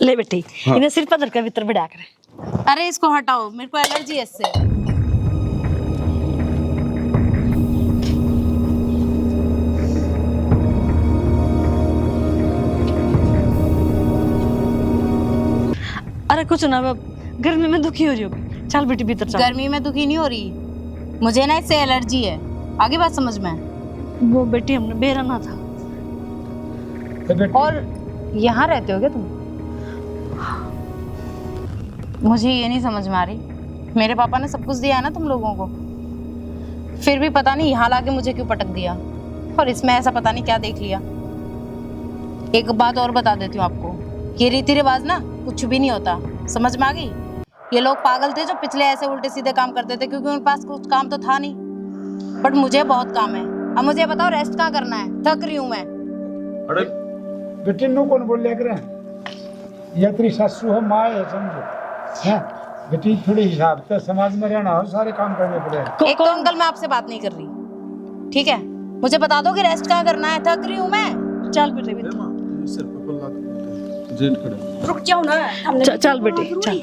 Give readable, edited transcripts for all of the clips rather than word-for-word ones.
ले बेटी इन्हें सिर पर धरकर भीतर बिठा कर। अरे इसको हटाओ, मेरे को एलर्जी है इससे। अरे कुछ ना, गर्मी में दुखी हो रही होगी, चल बेटी भीतर चल। गर्मी में दुखी नहीं हो रही, मुझे ना इससे एलर्जी है। आगे बात समझ में। वो बेटी हमने बेराना था। और यहाँ रहते हो क्या तुम? मुझे ये नहीं समझ में आ रही, मेरे पापा ने सब कुछ दिया है ना तुम लोगों को, फिर भी पता नहीं यहाँ लाके मुझे क्यों पटक दिया, और इसमें ऐसा पता नहीं क्या देख लिया। एक बात और बता देती हूँ आपको, ये रीति रिवाज ना कुछ भी नहीं होता, समझ में आ गई? ये लोग पागल थे जो पिछले ऐसे उल्टे सीधे काम करते थे, क्योंकि उनके पास कुछ काम तो था नहीं। बट मुझे बहुत काम है। अब मुझे बताओ रेस्ट कहाँ करना है, थक रही हूँ मैं। अरे बेटे नो कौन बोल लिया करे, या तेरी सासू है, माँ है, समझो है बेटी। थोड़ी हिसाब से समाज में रहना हो, सारे काम करने पड़े। एक तो अंकल मैं आपसे बात नहीं कर रही, ठीक है? मुझे बता दो कि रेस्ट कहाँ करना है, थक रही हूँ मैं। चल बेटे भीतर रुक जाओ ना। चल बेटी चल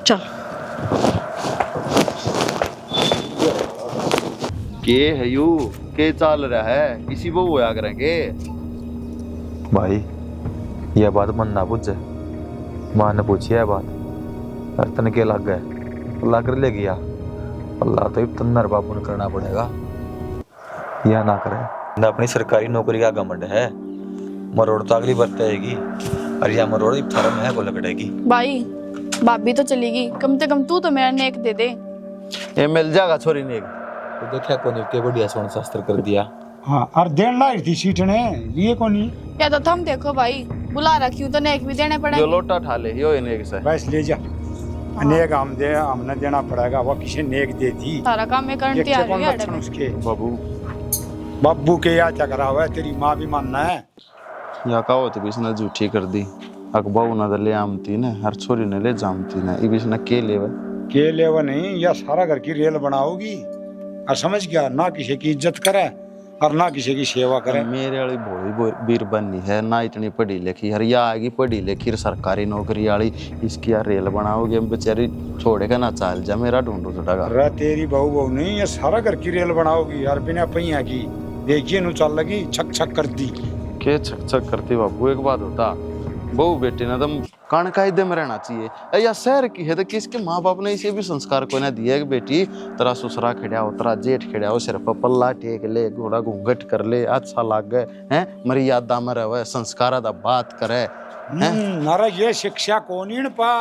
चल। के है यू के चाल रहा है, किसी वो होया करेंगे भाई। यह बात मन ना पूछे, माँ ने पूछी है बात, तन के लग गए, अल्लाह कर ले गया। अल्लाह तो तन्नर बाबू ने करना पड़ेगा, यह ना करे ना। अपनी सरकारी नौकरी का घमंड है, मरोड़ तो अगली बार आएगी, और यह मरोड़ फार्म है को लगड़ेगी। भाई भाभी तो चलेगी, कम से कम तू तो मेरा नेक दे दे। ये मिल जाएगा छोरी ने। तो देखा को नहीं के बढ़िया स्वर्ण शास्त्र कर दिया। हाँ और देन लाई थी सीट ने लिए को नहीं, या तो थम देखो भाई, बुला रखी हूँ तो नेक भी देने जो पड़ेंगे। लोटा ठा ले यो इन्हें से बस ले जा। नेक हम दे, हमने देना पड़ेगा, वो किसी नेक दे दी। सारा काम मैं करने तैयार कौन हूँ। लक्षण उसके बाबू बाबू के या चकरा हुआ है, तेरी माँ भी मानना है। या कहो तो इसने झूठी कर दी। अकबाऊ ना ले आमती ने, हर छोरी ने ले जामती ने, ई इसने के लेवे के ले वो नहीं, या सारा घर की रेल बनाओगी और समझ गया, ना किसी की इज्जत करे और ना किसी की सेवा करे। मेरे वाली भोली बीर बननी है ना, इतनी पढ़ी लिखी हर या आएगी पढ़ी लिखी सरकारी नौकरी वाली, इसकी यार रेल बनाओगे बेचारी छोड़ेगा ना, चाल जा मेरा ढूंढो चढ़ागा। अरे तेरी बहू नहीं, ये सारा घर की रेल बनाओगी यार, बिना पहिया की। देखिए नु चल लगी, छक छक कर दी। के छक छक करती बाबू, एक बात होता बहू बेटी ना तुम कान कायदे में रहना चाहिए। या शहर की है तो किसके माँ बाप ने इसे भी संस्कार को ना दिया कि बेटी तेरा ससुरा खड़ा हो, तेरा जेठ खड़ा हो, सिर पर पल्ला टेक ले, घोड़ा घूंघट कर ले, अच्छा लाग गए हैं, मर्यादा में रहे, संस्कार दा बात करे। नारा ये शिक्षा कोनी पा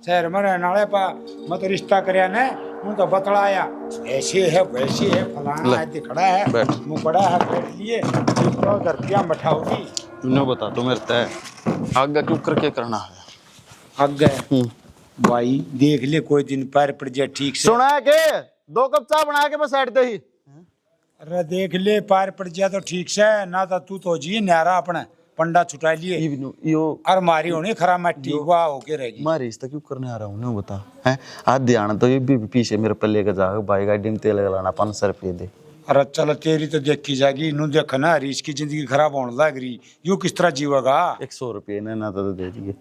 शहर में रहने वाले पा मत रिश्ता करया ने, मुँह तो बतलाया ऐसे है वैसे है, फलाना है, दिखड़ा है, मुँह बड़ा है, बैठ लिए दर्दियाँ बैठाओगी। तुमने बता तो मेरे तय आगे क्यों करके करना है। आगे भाई देख ले, कोई दिन पैर पड़ जाए ठीक से। सुना है के 2 कप चाय बना के मैं साइड दे ही। अरे देख ले पैर पड़ जाए तो ठीक से, ना तो तू तो जी न्यारा अपने पंडा छुटा लिए यो और मारी होनी खरा मट्टी वाह होके रहेगी। मैं रिश्ता क्यों करने आ रहा हूँ बता है। आज ध्यान तो ये भी पीछे मेरे पे लेकर जा, भाई गाड़ी में तेल लगाना 500 रुपये दे। अरे चल तेरी तो देखी जाएगी, नू देखा ना हरीश की जिंदगी खराब होने लग रही, यू किस तरह जीवेगा। 100 रुपये ने ना तो दे दिए।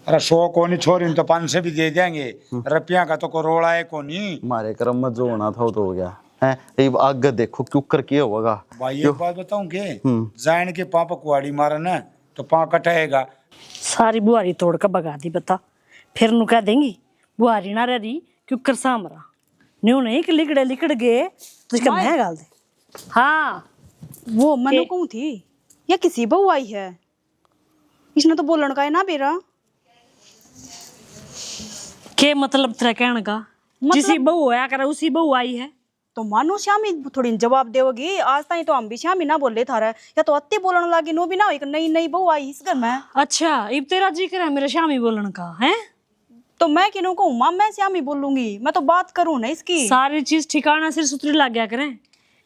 अरे 100 को नहीं छोरी तो 500 भी दे देंगे, रुपया का तो करोड़ा है को नहीं। हमारे कर्म में जो होना था वो तो हो गया है। ये आगे देखो क्यों करके होगा भाई एक बात बताऊं के, जान के पापा कुआड़ी मारा ना तो पा कटाएगा। सारी बुआरी तोड़ कर भगा दी बता, फिर नु कह देंगी बुआरी ना रही क्यों कर सामरा न्यू नहीं कि लिकड़े लिकड़ गए तो इसका मैं गाल दे। हाँ वो मनु कहूँ थी या किसी बहू आई है, इसने तो बोलन का है ना बेरा। के मतलब तेरा कहने का, जिसी बहू होया करे उसी बहू आई है तो मानो श्यामी थोड़ी जवाब देवगी। आज ताई तो हम भी श्यामी ना बोले थारा, या तो अत्ते बोलन लगी नो भी ना एक नई नई बहू आई इस घर में। अच्छा इब तेरा जिक्र है मेरे श्यामी बोलन का है, तो मैं किन्हों कहूँ माँ, मैं श्यामी बोलूंगी, मैं तो बात करूँ ना इसकी। सारी चीज ठिकाना सिर सुथरी लग गया करें।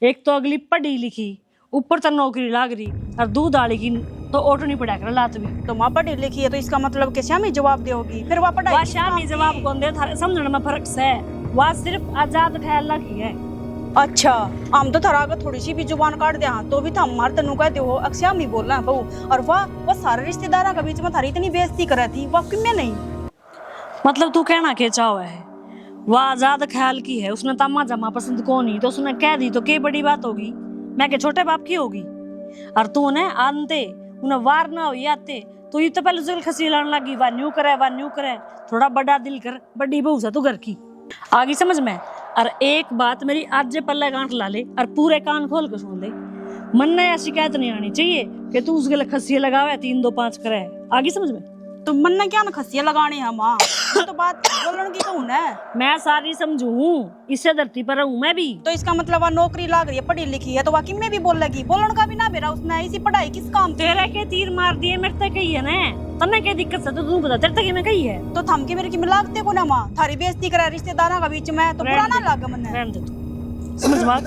एक तो अगली पढ़ी लिखी, ऊपर तो नौकरी लाग रही, और दूध आली की तो ऑटो नहीं पड़ा कर लात भी। तो माँ पढ़ी लिखी है तो इसका मतलब कि श्यामी जवाब देगी, फिर वह पढ़ाई श्यामी जवाब कौन दे थारे समझने में फर्क से, वह सिर्फ आजाद ख्याल की है। अच्छा हम तो थरा का थोड़ी सी भी जुबान काट दे तो भी थम मार तनु कह दो अक्षय हम ही बोल रहे हैं बहू। और वह सारे रिश्तेदारों के बीच में थारी इतनी बेइज्जती कर रही थी, वह क्यों मैं नहीं। मतलब तू कहना क्या चाहो है, वह आजाद ख्याल की है, उसने तम्मा जमा पसंद को नहीं तो उसने कह दी तो क्या बड़ी बात होगी, मैं के छोटे बाप की होगी। और तू ने आनते उन्हें वार ना हो आते तो ये तो पहले जुल खसी लाने लगी, वा न्यू करे, थोड़ा बड़ा दिल कर, बड़ी बहू से तू घर की आगे समझ में। और एक बात मेरी आज जे पल्ले गांठ ला ले और पूरे कान खोल के सुन ले, मन ने ऐसी शिकायत नहीं आनी चाहिए कि तू उस गले खसिया लगावे 3 2 5 करे, आगे समझ में। तो मन ने क्या ना खसियां लगानी है माँ, तो बात बोलने की तो है। मैं सारी समझू, इससे धरती पर हूँ मैं भी। तो इसका मतलब वह नौकरी लाग रही है, पढ़ी लिखी है, तो वाकई में भी बोल लगी, बोलने का भी ना बेरा उसने, इसी पढ़ाई किस काम। तेरे के तीर मार दिए मेरे तक कही है ना, तन्ने क्या दिक्कत है तो तू बता, तेरे तक में कही है तो थम के मेरे की मिलावते को ना माँ, थारी बेइज्जती करे रिश्तेदारों के बीच में, तो बुरा ना लगे मन रहने दे तू, समझ बात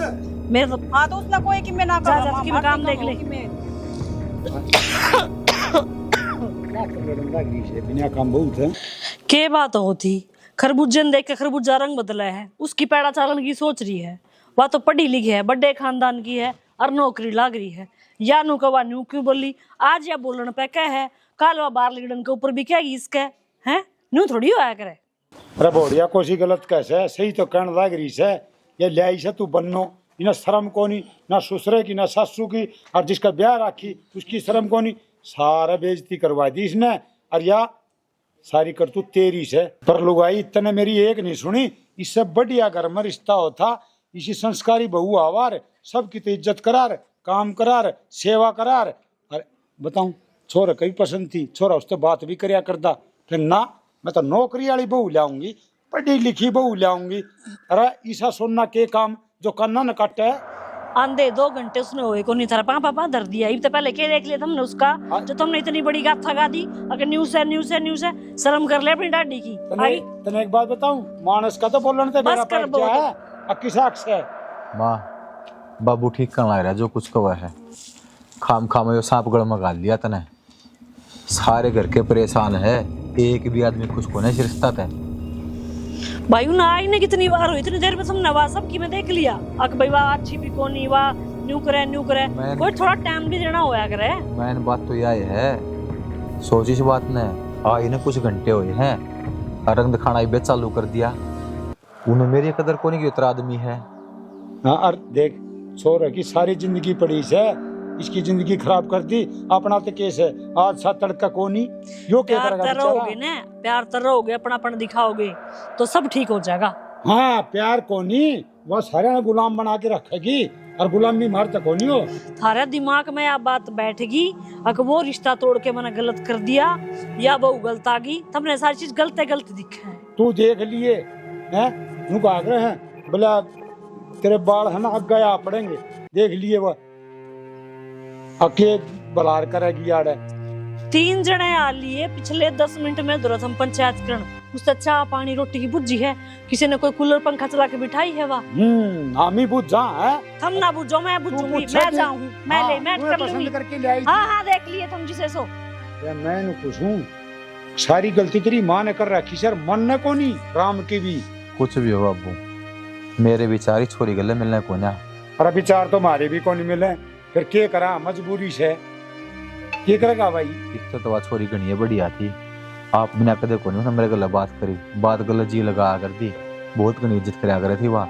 मेरे तो। हाँ तो उसने कोई कि मैं ना जा, करूँ जा, कि काम देख ले। बिना काम बहुत है। के बात होती, खरबूजे ने देख के खरबूजा रंग बदला है, उसकी पैड़ा चालन की सोच रही है, वह तो पढ़ी लिखी है, बड़े खानदान की है और नौकरी लाग रही है। या नु कवा न्यू क्यों बोली, आज या बोलने पे क्या है, कल वह बार लिगड़न के ऊपर भी क्या इसके है, न्यू थोड़ी होया करे। अरे बोड़िया कोसी गलत कैसे, सही तो कहने लाग रही से, ये ल्याई से तू बन्नो, इन्हें शर्म कोनी, ना ससुरे की ना सासू की, और जिसका ब्याह राखी उसकी शर्म कोनी, सारा बेइज्जती करवा दी इसने। और या सारी करतूत तेरी से, पर लुगाई इतने मेरी एक नहीं सुनी, इससे बढ़िया घर में रिश्ता होता, इसी संस्कारी बहू आवार, सबकी तो इज्जत करार, काम करार, सेवा करार। और बताऊं छोरा कई पसंद थी, छोरा उससे बात भी करया करता, फिर ना मैं तो नौकरी वाली बहू लाऊंगी, पढ़ी लिखी बहू लाऊंगी। अरे ईसा सुनना के काम जो करना न काटे। आंधे 2 घंटे उसने होए को नहीं, थारा पापा धर दिया, तो पहले क्या देख लिया तुमने उसका, जो तुमने इतनी बड़ी गाथा गा दी। अगर न्यूज़ है शर्म कर ले अपनी डाडी की। तने एक बात बताऊं, मानस का तो बोलने ते मेरा पैर क्या है, अक्की साक्ष है। माँ बाबू ठीक कर लग रहा है, जो कुछ कवा है खाम खाम यो सांप गड़ में गाल लिया तने, सारे घर के परेशान है, एक भी आदमी खुश को नहीं रिश्ता है। भाई ना आई ने कितनी बार हुई, इतनी देर में तुमने वाह सबकी में देख लिया, अक भाई वाह अच्छी भी कोनी, वाह न्यू करे कोई थोड़ा टाइम भी देना होया करे। मैंने बात तो यही है, सोची सी बात ने आई ने कुछ घंटे हुए हैं, रंग दिखाना भी चालू कर दिया, उन्हें मेरी कदर कोनी की उतरा आदमी है। हाँ और देख छोरा की सारी जिंदगी पड़ी से, इसकी जिंदगी खराब कर दी, अपना तो केस है, आज 7 तड़का कोनी यो क्या करेगा बेचारा। रहोगे ना, प्यार तर रहोगे, अपनापन दिखाओगे तो सब ठीक हो जाएगा। हाँ प्यार कोनी, वह सारे गुलाम बना के रखेगी, और गुलाम भी मार तक कोनी हो। थारे दिमाग में आप बात बैठेगी, अगर वो रिश्ता तोड़ के मैंने गलत कर दिया या वो गलत आ गई, तुमने सारी चीज गलत दिखे है। तू देख लिए हैं, उनको आग्रह है बोला तेरे बाल है ना अग गया पड़ेंगे, देख लिए वह अके बलार करेगी यार। 3 जने आ लिए पिछले 10 मिनट में दुरत हम पंचायत करण, उससे चाय पानी रोटी की बुझी है, किसी ने कोई कूलर पंखा चला के बिठाई है वा। हम ही बुझ जा है, तुम ना बुझो मैं बुझूंगी, मैं जाऊंगी, मैं कर लूंगी। करके ले आई। हाँ देख लिए तुम जिसे सो। मैं न खुश हूँ, सारी गलती तेरी माँ ने कर रखी सर, मन न को नहीं राम की भी। कुछ भी हो बाबू, मेरे विचार ही छोरी गले मिलने को ना। अरे विचार तो हमारे भी को नहीं मिले, फिर क्या करा, मजबूरी से क्या करेगा भाई। इससे तो छोरी घनी बढ़िया थी, आप बिना कदे को नहीं मेरे गले बात करी, बात गलत जी लगा कर दी, बहुत घनी इज्जत कराया करे थी वहाँ,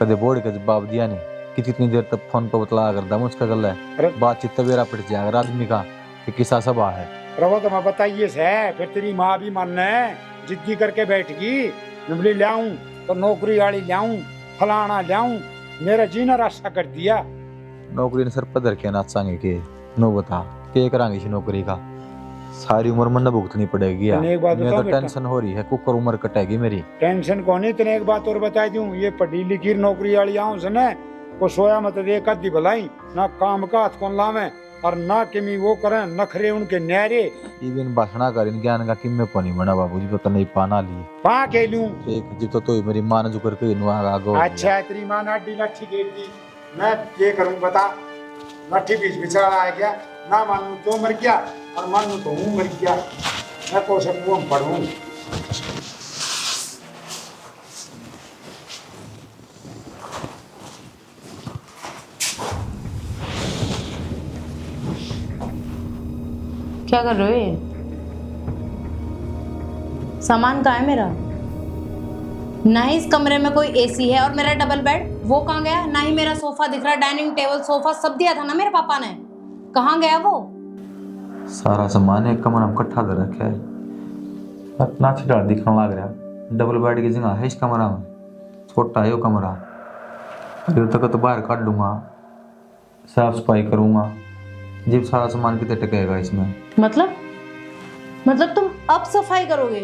कदे बोर्ड का जवाब दिया नहीं कि कितनी देर तक फोन पर बतला करता मुझका गल है, बातचीत तवेरा पट जाएगा आदमी का कि किसा सभा है। रवो तो मैं बताइए से, फिर तेरी माँ भी मानना है, जिद्दी करके बैठगी, नबली लाऊं तो नौकरी वाली लाऊं, फलाना लाऊं, मेरा जीना रास्ता कर दिया। नौकरी ने सर पधर के नाचांगे के नो बता के करांगे इस नौकरी का, सारी उम्र मन भुगतनी पड़ेगी यार। मैं तो टेंशन हो रही है, कुकर उम्र कटेगी मेरी। टेंशन कौन है, तेने एक बात और बता दूं, ये पढ़ी लिखी नौकरी वाली आऊं से न को सोया मत एक आधी भलाई, ना काम का हाथ कौन लावे और ना किमी वो करे नखरे उनके न्यारे। इवन भाषणा करें ज्ञान का किम में पानी बना बाबूजी तो नहीं पाना लिए पा के लूं एक जी तो मेरी मां ने जो करके इनवा आगो। अच्छा तेरी मां ने डी लाठी गेट दी, मैं ये करूं बता, लाठी बीच बिछड़ा आ गया, ना मानू तो मर गया और मानू तो हूं मर गया, मैं को सकूं पढ़ूं। क्या कर रहे हो ये? सामान कहाँ है मेरा? ना ही इस कमरे में कोई एसी है और मेरा डबल बेड वो कहाँ गया? ना ही मेरा सोफा दिख रहा, डाइनिंग टेबल सोफा सब दिया था ना मेरे पापा ने, कहाँ गया वो? सारा सामान एक कमरा में इकट्ठा कर रखा है। इतना छिटा दिखने लग रहा। डबल बेड की जगह है इस कमरा में, छोटा है वो कमरा। अरे तक तो बाहर काट लूंगा, साफ सफाई करूंगा, जब सारा सामान कितने टकेगा इसमें। मतलब तुम अब सफाई करोगे?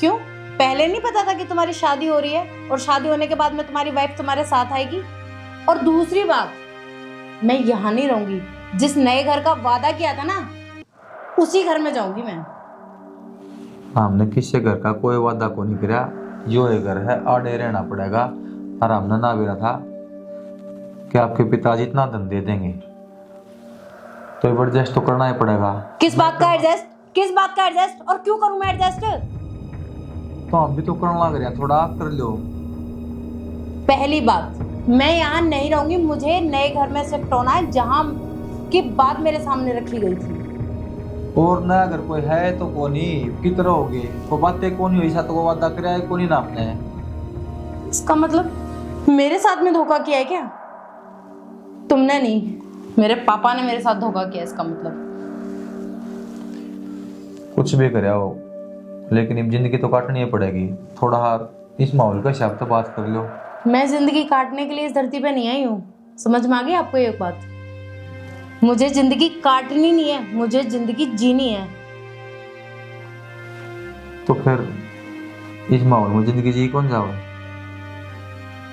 क्यों? पहले नहीं पता था कि तुम्हारी शादी हो रही है और शादी होने के बाद में तुम्हारी वाइफ तुम्हारे साथ आएगी? और दूसरी बात, मैं यहाँ नहीं रहूंगी। जिस नए घर का वादा किया था ना, उसी घर में जाऊंगी मैं। हमने किसी घर का कोई वादा को नहीं किया, जो ये घर है आड़े रहना पड़ेगा। और हमने ना भी रहा था कि आपके पिताजी इतना धन दे देंगे, तो एडजस्ट तो करना ही पड़ेगा। किस बात का एडजस्ट? किस बात का एडजस्ट? और क्यों करूं मैं एडजस्ट? तो हम भी तो करने लग रहे हैं, थोड़ा आप कर लो। पहली बात, मैं यहाँ नहीं रहूंगी। मुझे नए घर में शिफ्ट होना है, जहाँ की बात मेरे सामने रखी गई थी। और ना अगर कोई है तो कोनी कितना हो गए, को बातें कोनी हुई सा तो वो वादा करे है कोनी नाम ने। इसका मतलब मेरे साथ में धोखा किया है क्या? तुमने नहीं, मेरे पापा ने मेरे साथ धोखा किया। इसका मतलब कुछ भी करे हो, लेकिन अब जिंदगी तो काटनी ही पड़ेगी। थोड़ा इस माहौल का हिसाब से बात कर लो। मैं जिंदगी काटने के लिए इस धरती पे नहीं आई हूँ। समझ में आ गई आपको एक बात? मुझे जिंदगी काटनी नहीं है, मुझे जिंदगी जीनी है। तो फिर इस माहौल में जिंदगी जी कौन जाओ?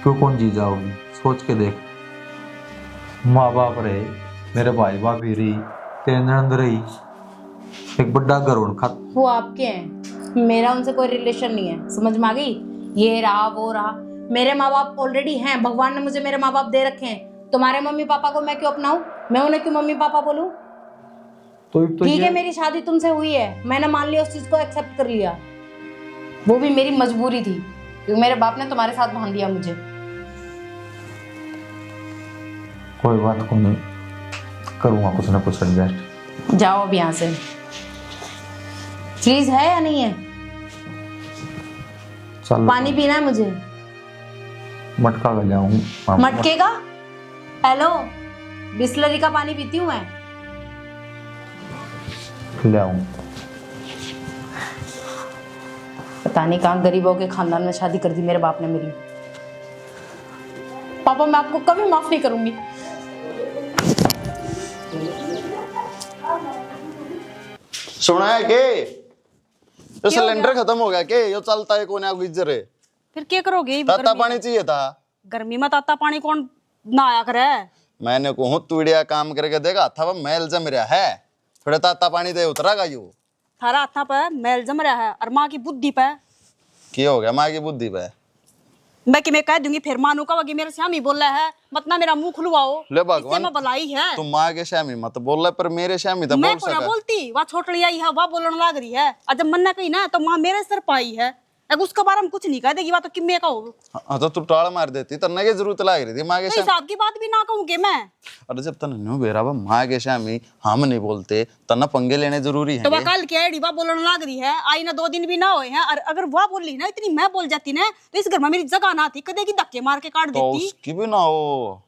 क्यों कौन जी जाओगी? सोच के देख। माँ बाप रहे, मेरे भाई भाभी रही, तेरे ननद रही, एक बड़ा घर उनका। वो आपके हैं, मेरा उनसे कोई रिलेशन नहीं है। समझ में आ गई? ये रहा वो रहा, मेरे माँ बाप ऑलरेडी हैं। भगवान ने मुझे मेरे माँ बाप दे रखे हैं। तुम्हारे मम्मी पापा को मैं क्यों अपनाऊं? मैं उन्हें क्यों मम्मी पापा बोलूं? तो ठीक है, मेरी शादी तुमसे हुई है, मैंने मान लिया, उस चीज को एक्सेप्ट कर लिया। वो भी मेरी मजबूरी थी, क्योंकि मेरे बाप ने तुम्हारे साथ बांध दिया मुझे। कोई बात को नहीं, करूंगा कुछ ना कुछ एडजस्ट। जाओ अब यहाँ से। फ्रीज है या नहीं है? चल पानी पीना है मुझे। मटका ले जाऊं। मटके का? हेलो, बिस्लरी का पानी पीती हूँ मैं। ले आऊं। पता नहीं कहाँ गरीबों के खानदान में शादी कर दी मेरे बाप ने मेरी। पापा, मैं आपको कभी माफ नहीं करूंगी। सुना है के ये सिलेंडर खत्म हो गया के? ये चलता है कोने गुजर है। फिर क्या करोगे? ताता पानी चाहिए था। गर्मी में ताता पानी कौन नहाया करे? मैंने कहूँ तुड़िया काम करके देगा था, मैल जम रहा है, थोड़ा ताता पानी दे उतरागा यू। थारा हाथा पे मैल जम रहा है और माँ की बुद्धि पे। क्या हो गया माँ की बुद्धि पे? मैं कि मैं कह दूंगी फिर मानू का वगी मेरे श्यामी बोल रहा है, मत ना मेरा मुंह खुलवाओ। ले भगवान, इससे मैं भलाई है। तुम माँ के श्यामी मत बोल रहे, पर मेरे श्यामी तो मैं बोल को ना सका। बोलती, वह छोटड़ी आई है, वह बोलने लग रही है। और जब मन ना कही ना तो माँ मेरे सर पाई है। अब उसके बारे में कुछ नहीं कह देगी, वह तो किम्मे का हो। हाँ तो तू टाड़ मार देती, तन्ने की जरूरत लग रही थी माँ के तो श्यामी। हिसाब की बात भी ना कहूँगी मैं। अरे जब तन न्यू बेरा माँ के श्यामी हम नहीं बोलते, तना पंगे लेने जरूरी तो वह है। कल क्या वह बोलने लग रही है, आई ना 2 दिन भी ना हुए हैं। और अगर वह बोल रही ना इतनी मैं बोल जाती ना, तो इस घर में मेरी जगह ना थी, कदे की धक्के मार के काट तो देती। उसकी भी ना हो,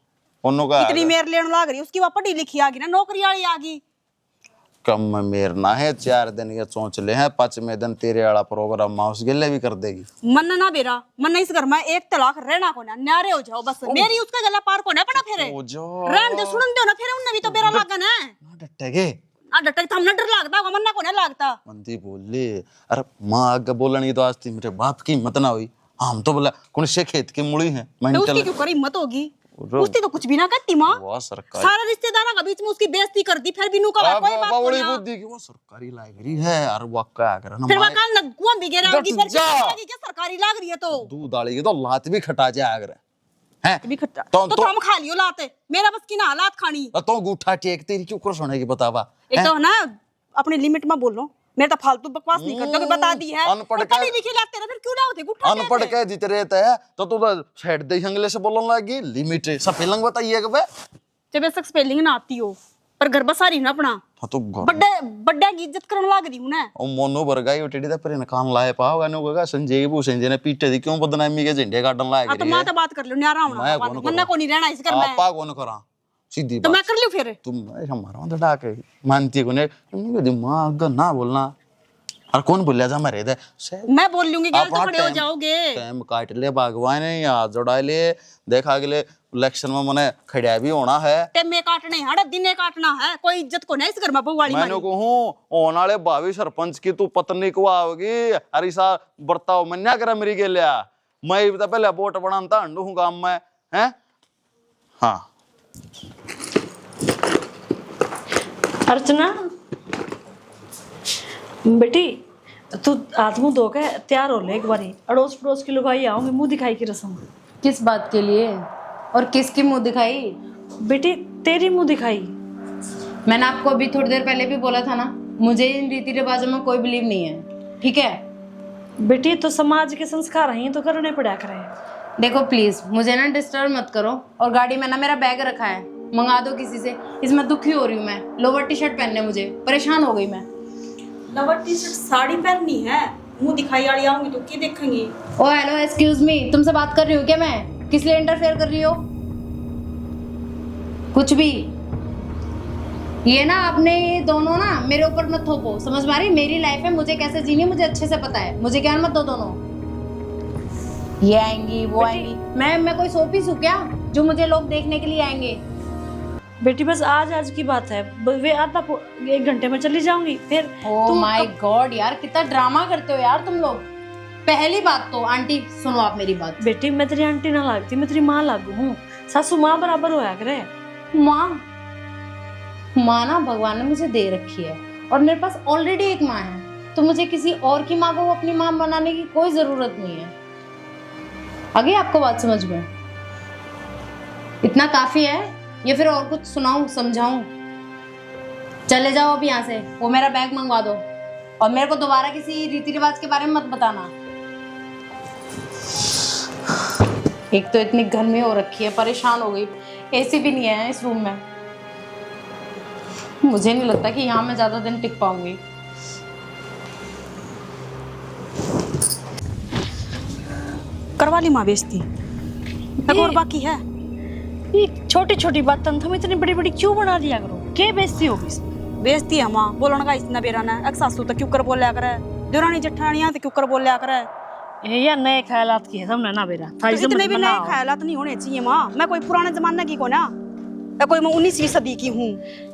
उन्हों का इतनी मेर लेने लग रही, उसकी वह पढ़ी लिखी आ गई ना, नौकरी वाली आ गई। कम में मेर ना है, 4 दिन ये सोच ले हैं, 5वें दिन तेरे वाला प्रोग्राम माउस गिल्ले भी कर देगी। मन ना बेरा, मन इस घर में 1 तलाक रहना को ना, न्यारे हो जाओ बस। मेरी उसका गला पार को ना पड़ा फिर। रहन दे, सुन दे ना, फिर उनने भी तो बेरा लागन है। डटेगे आ डटे तो हमने डर लगता होगा, मन ना को ना लगता। मंदी बोले, अरे माँ आगे बोलने की तो आज थी, मेरे बाप की हिम्मत ना हुई। हम तो बोला कौन से खेत की मुड़ी है, तो उसकी क्यों करी हिम्मत होगी? उसकी तो कुछ भी ना कहती माँ। वो सरकारी सारा रिश्तेदारों के बीच में उसकी बेइज्जती कर दी, फिर भी नु का कोई बात बड़ी ना। बुद्धि की वो सरकारी लाइब्रेरी है यार, वो क्या करे ना फिर वह माँ कान न कुआं भी गिरा होगी, फिर जा। क्या सरकारी लाग रही है तो दूध डालेगी तो लात भी खटा जाए अगर हैं भी खट्टा। तो तो हम खा लियो लाते, मेरा बस की ना हालात खानी। तो गूठा टेक तेरी क्यों कर सुनेगी बतावा। एक तो ना अपनी लिमिट में बोलो, मेरे तो फालतू बकवास नहीं करते, बता दी है। अनपढ़ पढ़ी लिखी लाते रहे, फिर क्यों ना होते गुट्ठा अनपढ़ के जित रहते है तो तू साइड दे इंग्लिश बोलने लगी, लिमिट स्पेलिंग बताइए कि बे। जब ऐसा स्पेलिंग ना आती हो पर घर बसा रही ना अपना हाँ तो घर बड्डे बड्डे की इज्जत करने लाग रही हूं ना। ओ मोनो बरगा यो टेडी दा पर कान लाए पाओगा नो गगा संजय भूषण जी ने पीटे दी क्यों बदनामी के झंडे काटन लाए तो मैं तो बात कर लूं न्यारा मैं होना कौन मन्ना को नहीं रहना इस घर में आपा कौन करा सीधी तो बात मैं कर लूं फिर तुम हमारा तो डाके मानती को ने दिमाग ना बोलना और कौन बोलिया जा मरे दे मैं बोल लूंगी गल तो खड़े हो जाओगे। टाइम काट ले भगवान ने हाथ जोड़ा ले देखा अगले इलेक्शन में मने खड़िया भी होना है टेमे काटने हड़ा दिने काटना है कोई इज्जत को नहीं इस घर में बहू वाली मैंने कहूं होने वाले भावी सरपंच की तू पत्नी को आओगी अरे सा बर्ताव मन्या करा मेरी के लिया मैं भी तो पहले वोट बनाता हंडू हूं काम में हैं हाँ अर्चना बेटी तू हाथ मुंह धो के तैयार हो ले एक बारी अड़ोस पड़ोस की लुगाई आऊंगी मुंह दिखाई की रस्म। किस बात के लिए और किसकी मुंह दिखाई? बेटी तेरी मुंह दिखाई। मैंने आपको अभी थोड़ी देर पहले भी बोला था ना, मुझे इन रीति रिवाजों में कोई बिलीव नहीं है, ठीक है? बेटी तो समाज के संस्कार हैं तो करने पड़ा करे। देखो प्लीज मुझे ना डिस्टर्ब मत करो। और गाड़ी में ना मेरा बैग रखा है, मंगा दो किसी से। इसमें दुखी हो रही हूँ मैं, लोवर टी शर्ट पहनने मुझे परेशान हो गई मैं। लोवर टी शर्ट साड़ी पहननी है, मुंह दिखाई वाली आऊंगी तो क्या देखेंगी? ओ हेलो एक्सक्यूज मी, तुमसे बात कर रही हूँ क्या मैं? किस लिए इंटरफेयर कर रही हो? कुछ भी ये ना आपने ये दोनों ना मेरे ऊपर मत थोपो, समझ में आ रही? मेरी लाइफ है, मुझे कैसे जीनी है मुझे अच्छे से पता है, मुझे क्या मत दो दोनों। ये आएंगी वो आएंगी, मैं कोई सोपीस हूँ क्या जो मुझे लोग देखने के लिए आएंगे? बेटी बस आज की बात है, वे आधा 1 घंटे में चली जाऊंगी फिर। ओह माय गॉड यार, कितना ड्रामा करते हो यार तुम लोग। पहली बात तो आंटी सुनो आप मेरी बात। बेटी मैं तेरी आंटी ना लगती, मैं तेरी माँ लागू हूँ, सासू माँ बराबर होया करे। माँ ना भगवान ने मुझे दे रखी है और मेरे पास ऑलरेडी एक माँ है, तो मुझे किसी और की माँ को अपनी माँ बनाने की कोई जरूरत नहीं है। आगे आपको बात समझ में? इतना काफी है या फिर और कुछ सुनाऊं समझाऊं? चले जाओ अब यहाँ से, वो मेरा बैग मंगवा दो और मेरे को दोबारा किसी रीति रिवाज के बारे में मत बताना। एक तो इतनी गर्मी हो रखी है, परेशान हो गई, एसी भी नहीं है इस रूम में। मुझे नहीं लगता कि यहाँ मैं ज्यादा दिन टिक पाऊंगी। करवा ली माँ बेइज्जती, और बाकी है। ये छोटी छोटी बातें तुम इतनी बड़ी बड़ी क्यों बना दिया करो? क्या बेइज्जती होगी इसमें? बेइज्जती है माँ, बोलने का इतना बेराना है। सासू तो क्यों कर बोलिया करे, देवरानी जेठानियां तो क्यों कर बोलिया करे। ये या नए ख्यालात की है तुमने ना बेरा तो इतने भी नए ख्यालात नहीं होने चाहिए माँ। मैं कोई पुराने जमाने की को ना, मैं कोई 19वीं सदी की हूँ।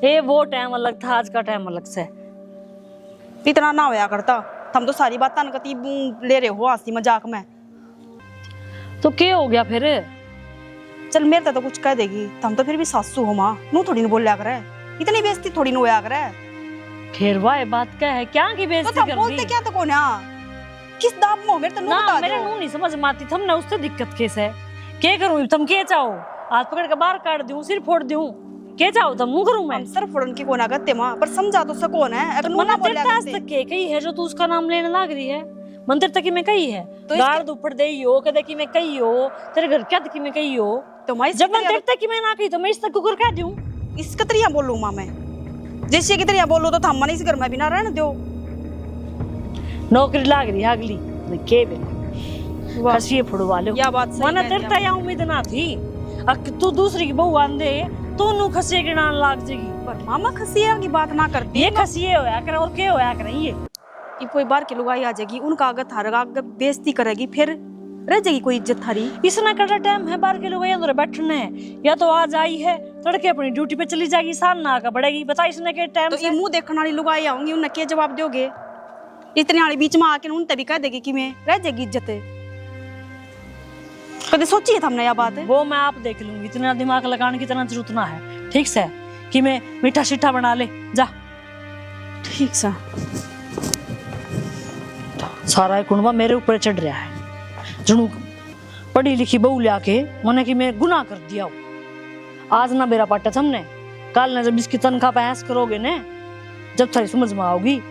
ये वो टाइम अलग था, आज का टाइम अलग से। इतना ना होया करता, तुम तो सारी बात तनकती ले रहे हो हंसी मजाक में। तो क्या हो गया फिर? चल मेरे तो कुछ कह देगी, तुम तो फिर भी सासू हो माँ, नू थोड़ी न बोलिया करे, इतनी बेइज्जती थोड़ी न होया करे। फिर वाह बात क्या है, क्या की बेइज्जती तो कर बोलते दी? क्या तो को ना, किस दाब में हो मेरे तो नू ना बता मेरे दो। नू नहीं समझ में आती, तुमने उससे दिक्कत कैसे है? क्या करूं तुम क्या चाहो? हाथ पकड़ के बाहर काट दूं, सिर फोड़ दूं, क्या चाहो तुम? मुंह करूं मैं? हम सर फोड़न की को ना करते माँ, पर समझा तो सको ना। अगर नू ना मना बोलिया तेरे आज करते तक के कही है जो तू उसका नाम लेने लग रही है? मंदिर तक की मैं कही है, तो गाड़ दुपड़ दे हो कदे की मैं कही हो, तेरे घर क्या की मैं कही हो, तो मैं जब मैं तेरे तक की मैं ना कही तो मैं इस तक कुकर कह दूं। इस कतरिया बोलूं माँ मैं, जैसे की तरिया बोलो तो हम इस घर में भी ना रहने दो। नौकरी लाग रही है अगली के बे खसिए फुड़वा लो। या बात सही मना है, तेरे तक उम्मीद ना थी, तू दूसरी की बहू आंदे तो नु खसिए के नाम लाग जाएगी। पर मामा खसिया की बात ना करती, ये खसिए होया करे और क्या होया करे? ये कि कोई बार की लुगाई आ जाएगी, उनका आगे थारा आगे बेइज्जती करेगी, फिर रह जाएगी कोई इज्जत थारी। इसना कड़ा टाइम है बार के लोग अंदर बैठने है, या तो आज आई है तड़के अपनी ड्यूटी पे चली जाएगी, शाम ना आकर बढ़ेगी। बता इसने के टाइम तो से ये मुंह देखने वाली लुगाई आऊंगी, उन्हें क्या जवाब दोगे? इतने वाले बीच में आके उन तभी कह देगी कि मैं रह जाएगी इज्जत। कभी सोची है हमने यह बात? वो मैं आप देख लूंगी, इतना दिमाग लगाने की इतना जरूरत ना है, ठीक से? कि मैं मीठा शीठा बना ले जा। ठीक सा सारा कुंडवा मेरे ऊपर चढ़ रहा है, जनू पढ़ी लिखी बहू लाके मने कि मैं गुनाह कर दिया हूं। आज ना मेरा पाटा हमने, कल ना जब इसकी तनख्वाह पे ऐस करोगे ने, जब थारी समझ में आओगी।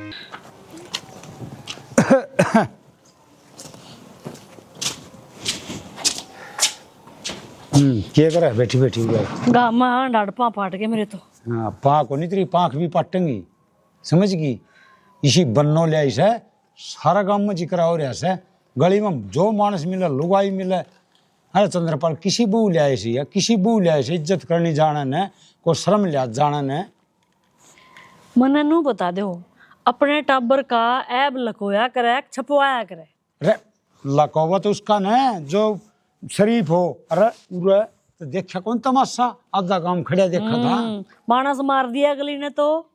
क्या करे बैठी बैठी गामा डाड़पा पाट के मेरे तो हाँ पाँख को नहीं तेरी पाँख भी पटेंगी समझ गई। इसी बन्नो ले इसे सारा गांव में जिक्र हो रहा है, गली में जो मानस मिले लुगाई मिले, अरे चंद्रपाल किसी बहू ले आए या किसी बहू ले आए इज्जत करनी जाना ने को शर्म लिया जाना ने। मने नू बता दो अपने टाबर का ऐब लकोया करे छपवाया करे। अरे लकवा तो उसका न जो शरीफ हो। अरे उरे तो देखा कौन तमाशा, आधा काम खड़ा देखा था। मानस मार दिया अगली ने तो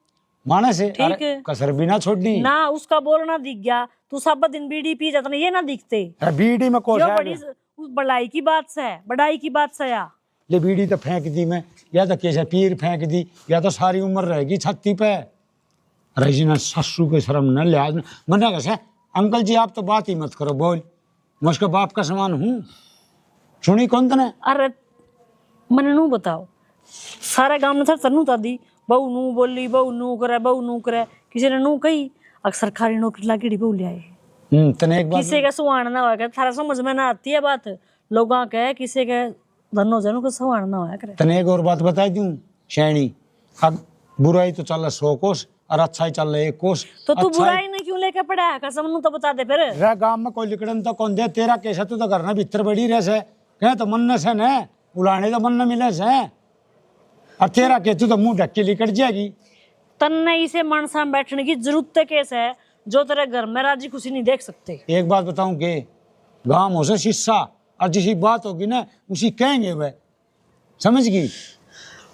मानस है, ठीक अरे है। कसर भी ना छोड़ दी ना उसका बोलना दिख गया, तू सब दिन बीड़ी पी जाता ना ये ना दिखते। अरे बीड़ी में कोस यो है बड़ी उस बड़ाई की बात से है, बड़ाई की बात से या ये बीड़ी तो फेंक दी मैं, या तो कैसे पीर फेंक दी, या तो सारी उम्र रहेगी छत्ती पे। रही ना ससुर के शर्म न लिहाज न मना कैसे। अंकल जी आप तो बात ही मत करो, बोल मैं उसके बाप का समान हूँ, सुनी कौन तने। अरे मने नू बताओ सारे गांव में सर तनु तादी बहू नू बोली बहू नू करे किसी ने नू कही अक्सर खारी नौकरी लागी बहू ले आए। तने एक बात किसी का सुहान ना होगा थारा समझ में ना आती है बात, लोगों के किसी के धनो जनों को सुहान ना होया करे। तने एक और बात बता दूं शैणी, अब बुराई तो चल 100 कोस और अच्छाई चल 1 कोस। तो तू बुराई ने क्यों लेके पड़ा है कसम नू तो बता दे फिर। रे गांव में कोई लिकड़न तो कौन दे, तेरा कैसा तू तो घर ना भीतर बड़ी रह से कहे तो मन से न उलाने तो मन न मिले से, और तेरा के तू तो मुंह ढक के लिकड़ जाएगी। तन्ने इसे मन साम बैठने की जरूरत कैसे है जो तेरे घर में राजी खुशी नहीं देख सकते। एक बात बताऊं के गांव हो से शीशा और जिसी बात होगी ना उसी कहेंगे वह, समझ गई।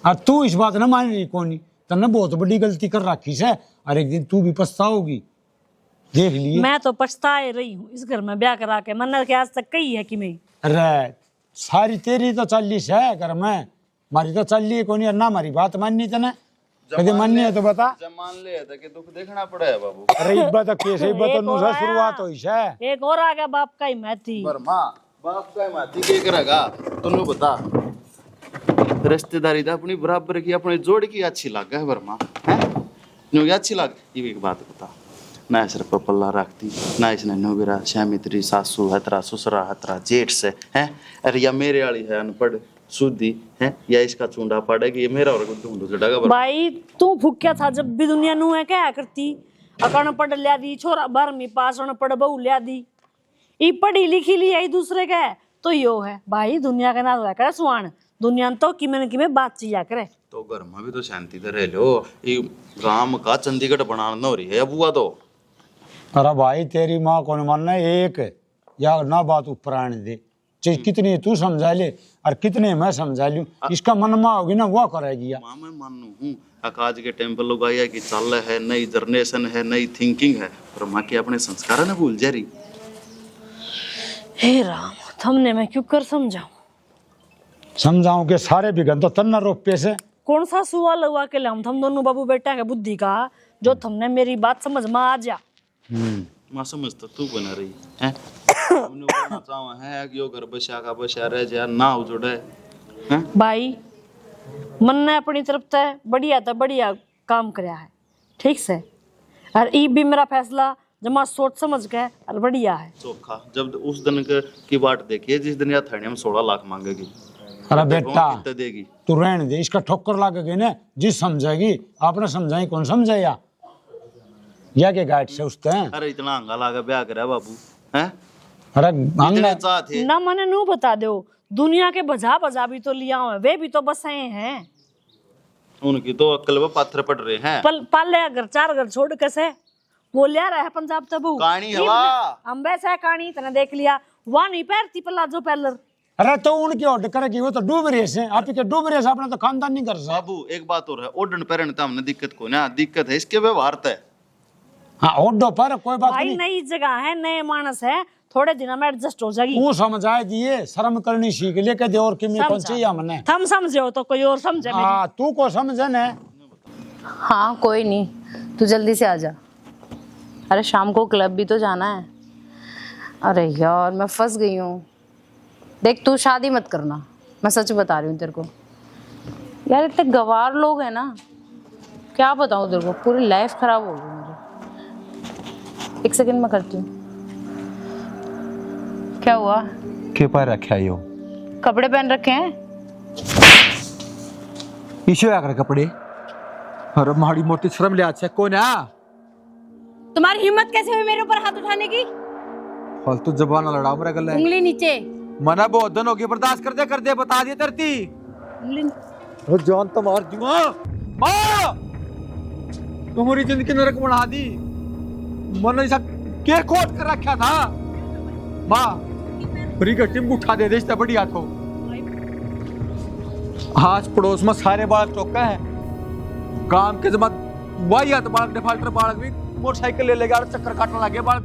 और तू इस बात ना मान रही कौन, तन्ने बहुत बड़ी गलती कर रखी है और एक दिन तू भी पछताओगी, देख लिए। मैं तो पछता रही हूँ इस घर में ब्याह करा के, मैंने आज तक कही है कि मैं अरे सारी तेरी तो 40 है घर में, मारी तो चल रही है कौन, ना हमारी बात माननी तने कभी माननी है तो बता। जब मान ले था कि दुख देखना पड़ा है बाबू। अरे इब्बत कैसे इब्बत एक और से आया। शुरुआत हुई है। एक और आ गया बाप का ही मैं थी। वर्मा बाप का माती के करेगा तुन्नु बता। रिश्तेदारी तो अपनी बराबर की अपने जोड़ की अच्छी लग है वर्मा है नु अच्छी लग। ये एक बात बता ना सिर पर पल्ला रखती ना इसने नोबेरा श्यामी तेरी सासू है तेरा ससुरा है तेरा जेठ से है। अरे या मेरे वाली है अनपढ़ सुधी है या इसका चूंडा पड़ेगी ये मेरा और ढूंढो चढ़ेगा। भाई तू भूख्या था जब भी दुनिया नू है क्या करती अकण पढ़ लिया दी छोरा 12वीं पास होने पढ़ बहू लिया दी ई पढ़ी लिखी ली आई दूसरे का है तो यो है भाई दुनिया का ना हुआ करे सुहान दुनिया तो किमें बात चाहिए करे। तो घर में भी तो शांति तो रह लो, ये गांव का चंडीगढ़ बनाना हो रही है बुआ तो। अरे भाई तेरी माँ कौन मानना एक या ना बात ऊपर आने दे, चाहे कितनी तू समझा ले और कितने मैं समझा लूं, इसका मन माँ होगी ना वो करेगी। या माँ मैं मानू हूँ आज के टाइम पर लोग आया कि चल है नई जनरेशन है नई थिंकिंग है पर माँ के अपने संस्कार ना भूल जा रही। हे राम थमने मैं क्यों कर समझाऊं के सारे बिगन तो तन्ना रोपे से कौन सा सवाल हुआ के हम थम दोनों बाबू बेटा के बुद्धि का जो तुमने मेरी बात समझ में आ जा। माँ समझ तो तू बना रही है हमने बोलना चाहा है कि यो घर बसा रह जा ना उजड़े हैं। भाई मन ने अपनी तरफ से बढ़िया काम कराया है ठीक से और ई भी मेरा फैसला जमा सोच समझ के और बढ़िया है चोखा। जब उस दिन की बात देखिए जिस दिन या थाने में 16 लाख मांगेगी। अरे बेटा कितने देगी तू रहने दे, इसका ठोकर लग गई ना जिस समझेगी आपने समझाई कौन समझाया या के गाइड से उसते हैं। अरे इतना हंगा लागा ब्याह करा बाबू हैं। अरे इतने चाहते ना मने नू बता दो दुनिया के बजा भी तो लिया हुए वे भी तो बसे हैं उनकी तो अक्ल में पत्थर पड़ रहे हैं। पाले घर 4 घर छोड़ के से वो लिया रहा है पंजाब तबू कहानी है वाह अम्बे से कहानी तने देख लिया वहां नहीं पैरती पलाजो पहलर। अरे तो उनकी ऑर्डर करेगी वो तो डूब रहे से, आप के डूब रहे से अपना तो खानदान नहीं कर सकता। बाबू एक बात और है ओडन पेरन तो हमने दिक्कत को ना दिक्कत है इसके व्यवहार है। हाँ ऑर्डर पर कोई बात भाई नहीं, नई जगह है नए मानस है थोड़े दिन में एडजस्ट हो जाएगी। वो समझाए दिए शर्म करनी सीख ले के दे और कि मैं कौन चाहिए हमने थम समझो तो कोई और समझे मेरी। हाँ तू को समझे ना। हाँ कोई नहीं तू जल्दी से आ जा। अरे शाम को क्लब भी तो जाना है। अरे यार मैं फंस गई हूँ। देख तू शादी मत करना मैं सच बता रही हूँ तेरे को। यार इतने गवार लोग हैं ना क्या बताऊँ तेरे को पूरी लाइफ खराब हो गई मेरी। 1 सेकंड में करती हूँ। क्या हुआ के पर रखा यो कपड़े पहन रखे हैं इशू आकर कपड़े अरे माड़ी मोटी शर्म लिया से कौन है? तुम्हारी हिम्मत कैसे हुई मेरे ऊपर हाथ उठाने की? फालतू जबान ना लड़ाओ मेरे गले। उंगली नीचे। मना बहुत दिन हो गई, बर्दाश्त कर दे बता दिए तरती। वो जान तो मार दूंगा। माँ तुम्हारी जिंदगी नरक बना दी। मन ऐसा के कोट कर रखा था। माँ बड़ी गट्टी में उठा दे इससे बढ़िया तो। आज पड़ोस में सारे बालक टोका है। गांव के जमा वाहियात बालक डिफाल्टर बालक भी मोटरसाइकिल ले लेगा और चक्कर काटने लगे बालक।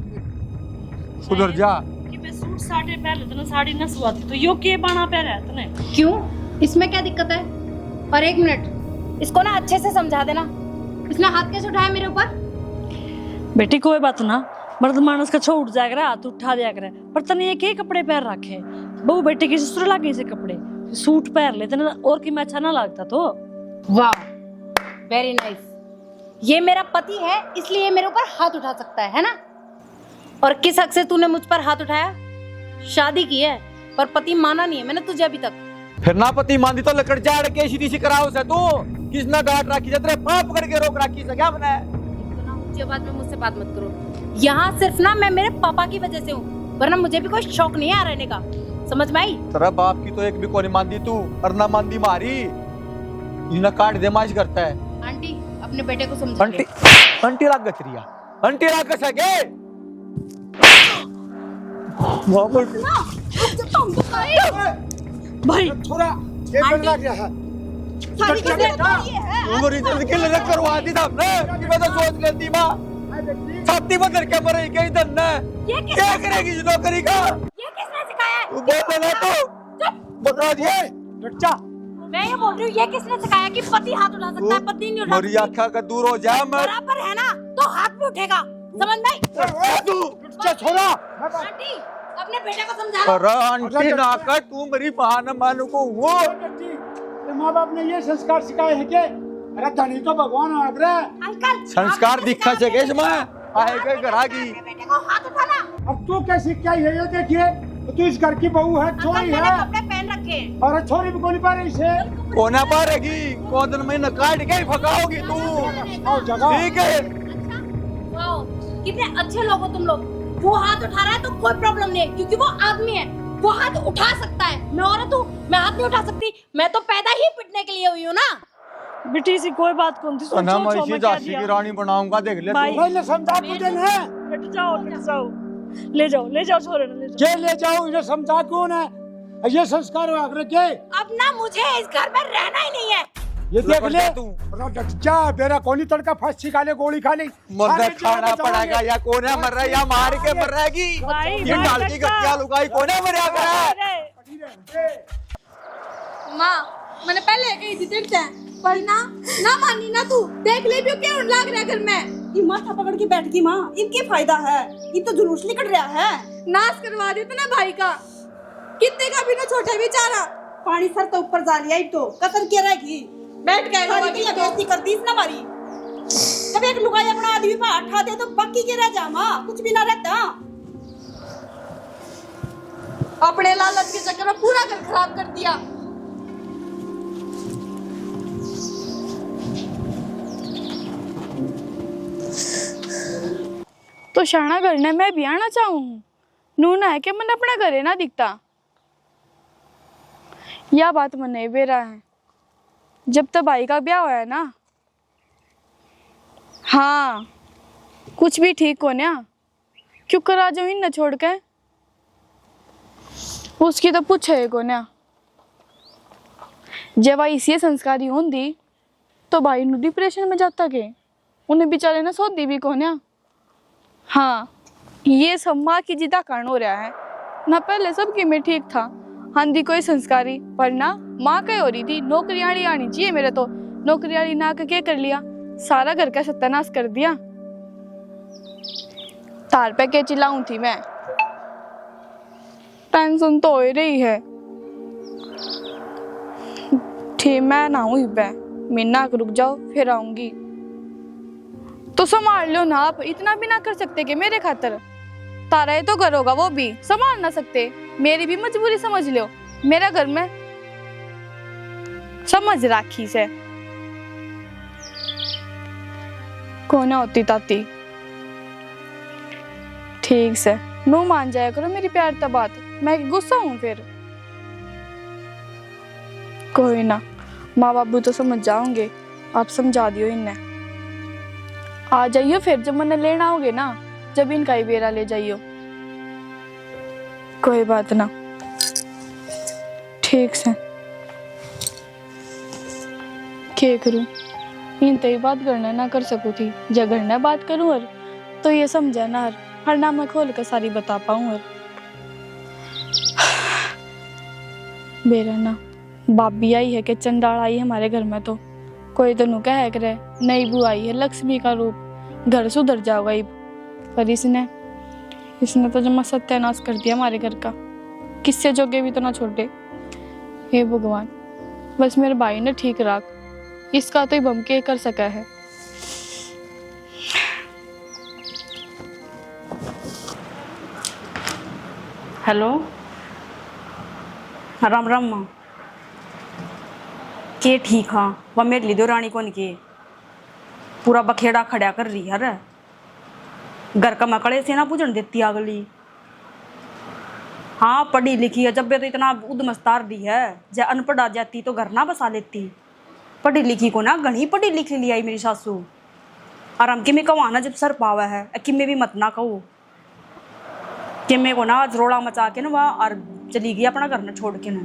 सुधर जा। कि मैं सूट साड़ी पहन लेता ना, साड़ी न सुआती तो यो के बाना पहन रहा तने। क्यों? इसमें क्या दिक्कत है? और एक मिनट, इसको ना अच्छे से समझा देना। इसने हाथ कैसे उठाया मेरे ऊपर? बेटी कोई बात ना, मर्द मानस का छो उठ जाएगा रे, हाथ उठा दिया करे। पर तने ये के कपड़े पहन रखे? बहू बेटे की ससुर लागे से कपड़े, सूट पहन लेते ना और कि मैं अच्छा ना लगता तो। वाह, वेरी नाइस। ये मेरा पति है इसलिए मेरे ऊपर हाथ उठा सकता है ना? और किस हक से तूने मुझ पर हाथ उठाया? शादी की है पर पति माना नहीं है मैंने तुझे अभी तक। फिर ना पति मानती तो लकड़ जाड़ के सीधी सी कराओ से तू। किसने गांठ राखी तेरे पाप पकड़ के रोक राखी से क्या बना? इतना ऊंचे आवाज में मुझसे बात मत करो। यहाँ सिर्फ ना मैं मेरे पापा की वजह से हूँ, वरना मुझे भी कोई शौक नहीं है रहने का। समझ में आई? तेरा बाप की तो एक भी कोई नहीं मानती तू, और ना मानती मारी। इन्हें काट दे माइश करता है। आंटी अपने बेटे को समझा आंटी आंटी राग गचरिया आंटी राग सके भाई छोरा ये बनना क्या है? सारी किसने उतारी है? उमर इज्जत के लिए करवा दी था हमने कि मैं तो सोच लेती मां छाती में धर के मरे के इधर ना क्या करेगी जो नौकरी का? ये किसने सिखाया है? तू बोल ना तो बता दिए बच्चा। मैं ये बोल रही हूँ, ये किसने सिखाया कि पति हाथ उठा सकता है, पति नहीं उठा मेरी सकती? आँखा का दूर हो जा मत। बराबर है ना तो हाथ भी उठेगा। समझ में आई? तू छोरा आंटी अपने बेटे को समझा लो। अरे आंटी ना कर, तू मेरी बहाना मानो को वो माँ बाप ने ये संस्कार सिखाए हैं क्या? अरे धनी तो भगवान आगरा। अंकल संस्कार दिखा से कैसे मां आए के घरागी। अपने बेटे को हाथ उठाना। अब तू कैसी क्या है ये देखिए, तू इस घर की बहू है, अंकल छोरी मैंने है कपड़े पहन रखे हैं। और छोरी भी कोनी पा रही से। कोना पारेगी कौन दिन महीना काट के फकाओगी तू। और जगह ठीक है अच्छा वाओ, कितने अच्छे लोग हो तुम लोग। वो हाथ उठा रहा है तो कोई प्रॉब्लम नहीं है क्योंकि वो आदमी है, वो हाथ उठा सकता है। मैं औरत हूँ, मैं हाथ नहीं उठा सकती। मैं तो पैदा ही पिटने के लिए हुई हूँ ना। बेटी सी कोई बात कौन थी, ना मैं सोचो इसी मैं क्या दासी की दिया। रानी बनाऊंगा देख ले भाई, तू। मैंने समझा तुझे ना, बेट जाओ ले जाओ छोरे ले जाओ। जे ले जाओ इन्हें समझा कौन है? ये संस्कार आगरा के अब ना मुझे इस घर में रहना ही नहीं है। ये देख ले तू जा बेरा कोनी तड़का फांसी खा ले, गोली खा ले। मरना खाना पड़ेगा या कोने मर रहा है या मार के मर रहेगी। भाई, ये भाई, डाल की गट्टिया लुगाई कोने मर रहा है। माँ मैंने पहले कही थी देखते हैं पर ना मानी ना तू। देख ले भी क्यों लाग रहा है घर में। ये माथा पकड़ के बैठ गई माँ, इनके फायदा है। ये तो जुलूस निकल रहा है। नाश करवा देते ना भाई का, कितने का भी ना छोटे बेचारा। पानी सर तो ऊपर जा लिया, तो कसर क्या रहेगी। बैठ गए बेइज्जती कर दी इसने हमारी। जब एक लुगाई अपना आदमी पर उठा दे तो बाकी के रह जा माँ, कुछ भी ना रहता। अपने लालच के चक्कर में पूरा घर खराब कर दिया। तो शाना घर ने मैं भी आना चाहूँ। नूना है कि मन अपना घरे ना दिखता। यह बात मन नहीं बेरा है जब तक भाई का ब्याह होया ना। हाँ कुछ भी ठीक हो ना, क्यों करा जो इन न छोड़ के। उसकी तो पूछे को ना, जब भाई इसी संस्कारी होंगी तो भाई नु डिप्रेशन में जाता के उन्हें बेचारे ना सोती भी को ना। हाँ ये सब माँ की जिदा कारण हो रहा है ना। पहले सबकी में ठीक था, हांदी कोई संस्कारी, पर ना माँ कह हो रही थी नौकरी आनी चाहिए मेरे तो। नौकरी ना के क्या कर लिया, सारा घर का सत्यानाश कर दिया। तार पे के चिल्लाऊं थी मैं, टेंशन तो हो ही रही है। ठीक मैं ना हूँ महीना रुक जाओ फिर आऊंगी। तो संभाल लो ना आप, इतना भी ना कर सकते कि मेरे खातर। तारा ये तो घर होगा वो भी संभाल ना सकते, मेरी भी मजबूरी समझ लो। मेरा घर में समझ राखी से कोना होती ताती। ठीक से नो मान जाया करो मेरी प्यार तब बात, मैं गुस्सा हूँ फिर। कोई ना, माँ बाबू तो समझ जाओगे, आप समझा दियो इन्हें। आ जाइयो फिर जब मैंने लेना आओगे ना, जब इनका ही बेरा ले जाइयो। कोई बात ना, ठीक से। क्या करूं, इन तो बात करना ना कर सकूं थी, जब करना बात करूं और तो ये समझा ना हर नाम मैं खोल कर सारी बता पाऊं। और बेरा ना बाप भी आई है कि चंडाल आई है हमारे घर में, तो कोई तो नु कह करे नई बू आई है लक्ष्मी का रूप, घर सुधर जाओगा ये। पर इसने तो जमा सत्यानाश कर दिया हमारे घर का, किससे जोगे भी तो ना छोड़े। हे भगवान, बस मेरे भाई ने ठीक रख, इसका तो बम के कर सका है। हेलो, राम राम माँ। के ठीक हाँ, वह मेरे लिए दो रानी कौन के पूरा बखेड़ा खड़ा कर रही है। घर का मकड़े से ना पूजन देती अगली। हाँ पढ़ी लिखी है, जब भी तो इतना उदमस्तार दी है, जब अनपढ़ आ जाती तो घर ना बसा लेती। पढ़ी लिखी को ना घनी पढ़ी लिखी ली आई मेरी सासू। और हम कि मैं कहूँ ना जब सर पावा है कि मैं भी मत ना कहूँ कि मेरे को ना आज रोड़ा मचा के ना वह और चली गई अपना घर न छोड़ के ना,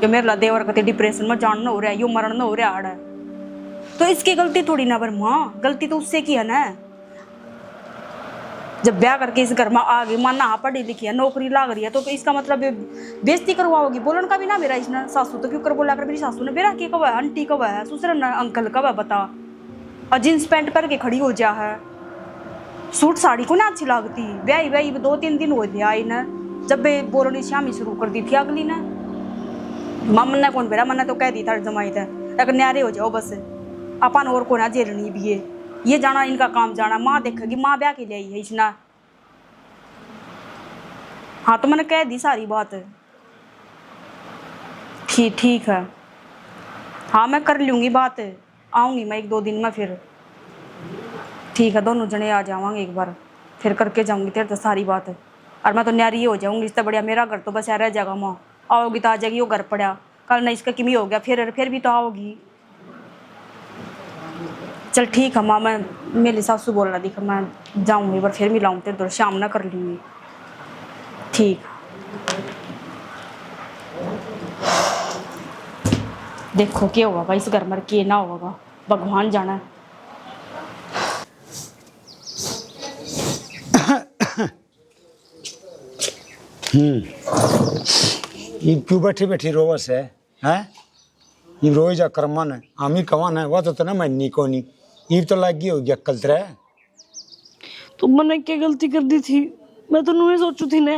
कि मेरे ला देवर कते डिप्रेशन में जान न हो रहा है, यो मरण न हो रहा है। तो इसकी गलती थोड़ी ना, पर माँ गलती तो उससे की है ना। जब ब्याह करके इस घर में आ गई, माँ ना पढ़ी लिखी है, नौकरी लाग रही है, तो इसका मतलब बेइज्जती करवाओगी। बोलन का भी ना मेरा इसने सासू तो क्यों कर बोला कर, मेरी सासू ने बेरा की कब है, आंटी कब है, ससुर ने अंकल कब है बता। और जींस पैंट करके खड़ी हो जा है, सूट साड़ी को ना अच्छी लगती। ब्याही ब्याही 2-3 दिन हो गया आई ना, जब बोलनी शामी शुरू कर दी थी अगली ने। मम्मा ने कौन बेरा, मैंने तो कह दी था जमाई थे एक न्यारे हो जाओ बस, अपन और को ना झेलनी भी है, ये जाना इनका काम जाना। माँ देखेगी, माँ ब्याह के लिए आई है इसना। हाँ तो मैंने कह दी सारी बात। ठीक है, हाँ मैं कर लूँगी बात, आऊँगी मैं 1-2 दिन में फिर। ठीक है, दोनों जने आ जावांगे एक बार, फिर करके जाऊँगी तेरे तो सारी बात। और मैं तो न्यारी हो जाऊँगी, इससे बढ़िया मेरा घर तो बस रह जाएगा। माँ आओगी तो आ जाएगी, वो घर पड़ा कल ना इसका किमी हो गया, फिर भी तो आओगी। चल ठीक है माँ, मैं मेरी सासू बोल रहा देखा, मैं जाऊँगी पर फिर मिलाऊँ तेरे तो शाम ना कर लूँगी। ठीक, देखो क्या होगा इस घर में, क्या ना होगा, भगवान जाना। ये क्यों बैठी बैठी रोवस है, हैं? ये रोज जा कर्मन है, आमी कमान है, वो तो ना मन्नी को नहीं, ये तो लगी होगी अक्कल तेरे। तो मैंने क्या गलती कर दी थी, मैं तो नहीं सोचू थी ने।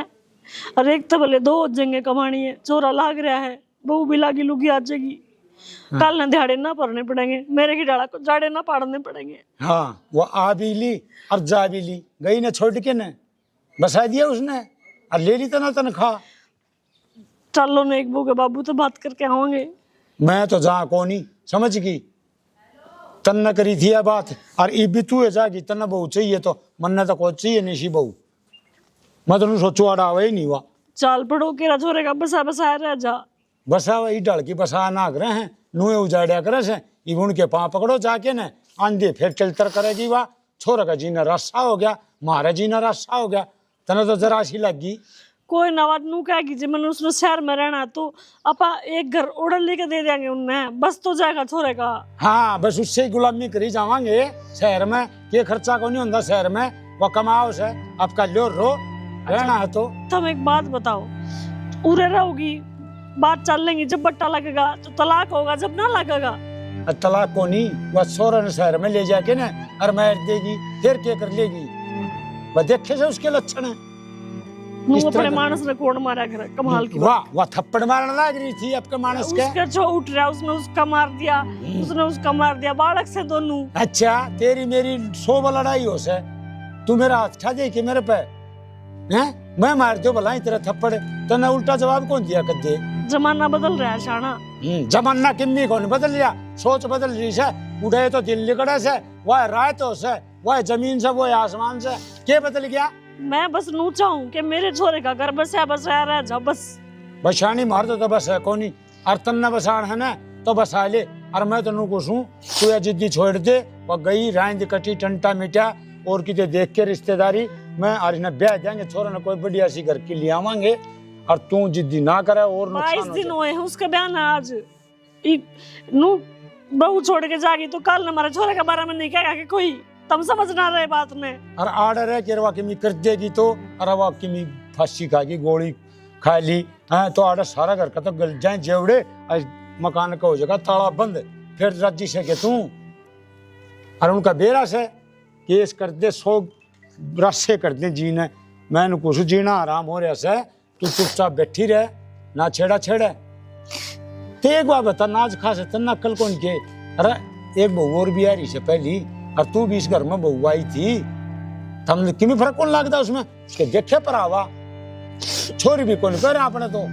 अरे एक तो भले 2 हो जाएंगे कमानी है, चोरा लाग रहा है, बहू भी लागी लुगी आ जाएगी, कल न दिहाड़े ना पड़ने पड़ेंगे, मेरे की डाला को जाड़े ना पाड़ने पड़ेंगे। हाँ वो आ भी ली और जा भी ली, गई ना छोड़ के न बसा दिया उसने और ले ली तना तनख्वाह। चलो न एक के बाबू तो बात करके आवांगे। मैं तो जा को नहीं समझ गई, तन न करी थी यह बात, और ई भी तू जागी तना बहू चाहिए तो मन तो को चाहिए नहीं सी बहू, मैं तो सोचू आड़ा वही नहीं हुआ। चाल पड़ो के छोरे का बसा बसाया रह जा, बसा वही डल की बसा ना करे हैं, नुए उजाड़िया करे से, उनके पाँव पकड़ो जाके न आंधे फिर चलतर करेगी। वाह छोरा का जीना रास्ता हो गया, मारा जीना रास्ता हो गया, तना तो जरा सी लगी। कोई नवाज नू क्या कीजिए, मैंने उसने शहर में रहना तो अपा एक घर ऑर्डर लेके दे देंगे उन्हें, बस तो जाएगा छोरे का। हाँ बस उससे ही गुलामी करी जावांगे शहर में, ये खर्चा को नहीं होता शहर में, वो कमाओ से आपका लो रो रहना है। तो तुम एक बात बताओ, उरे रहोगी बात चल लेंगी, जब बट्टा लगेगा तो तलाक होगा, जब ना लगेगा तलाक को नहीं, वह सोरा ने शहर में ले जाके ना और मार देगी, फिर क्या कर लेगी, वह देखे से उसके लक्षण है। अपने मानस ने कोड़ मारा कर कमाल की। वाह वाह थप्पड़ मारने लग रही थी आपके मानस के, उसका जो उठ रहा उसने उसका मार दिया, उसने उसका मार दिया, बालक से दोनों। अच्छा तेरी मेरी 100 लड़ाई हो से, तू मेरा हाथ खा दे कि मेरे पे हैं, मैं मार दो भला तेरा थप्पड़, तो ना उल्टा जवाब कौन दिया कर दे। जमाना बदल रहा है शाना, जमाना किम्मी कौन बदल लिया, सोच बदल रही है, उड़े तो दिल लिकड़े से, वह रायतों से, वह जमीन से, वह आसमान से, क्या बदल गया? मैं बस नू चाहूं कि मेरे छोरे का घर बस रह जा बस। बसानी मार तो बस है कोनी, और तन्ना बसान है ना तो बसा ले। और मैं तो नू कुछूं तू ये जिद्दी छोड़ दे, वह गई रांद कटी टंटा मिटा और किते देख के रिश्तेदारी मैं और इन्हें ब्याह देंगे, छोरा ने कोई बढ़िया सी घर की ले आवांगे, और तू जिद्दी ना करे और 22 दिन हुए हैं उसके बयान आज। नू बहू छोड़ के जागी तो कल हमारे छोरे के बारे में नहीं कहेगा कि कोई, तुम समझ ना रहे बात में। और आर्डर है कि रवा किमी कर देगी तो रवा किमी फांसी खागी, गोली खा ली है तो आर्डर सारा घर का तो गल जाए जेवड़े, मकान का हो जाएगा ताला बंद, फिर राजी से के तू और उनका बेरा से केस कर दे, 100 रस्से कर दे जीने। मैंने कुछ जीना आराम हो रहा से, तू चुपचाप बैठी रहे, ना छेड़ा छेड़े। तो एक बात बता, नाच खास तना कल कौन के? अरे एक बहू और भी आ रही से पहली, और तू भी इस घर में बहू आई थी, तम किमी फर्क कौन लगता उसमें? उसके देखे पर आवा छोरी भी कौन कर आपने तो,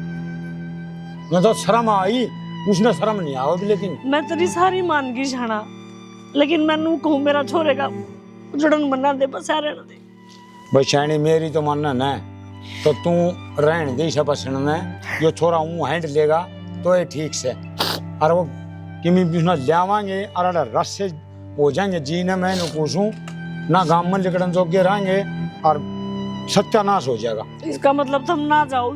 मैं तो शर्म आई, उसने शर्म नहीं आओ भी। लेकिन मैं तेरी सारी मान गई शाना, लेकिन मैं नू कहूं मेरा छोरे का जुड़न बना दे, बस रहने दे। बचानी मेरी तो मानना न तो तू रहने दे पसंद में, जो छोरा हूँ हैंड लेगा तो ये ठीक से, और वो किमी भी उसने लियावांगे और रस से हो जाएंगे जीने में न पूछूं ना, गांव में लिकड़न जोगे रहेंगे और सत्यानाश हो जाएगा। इसका मतलब तुम ना जाओ,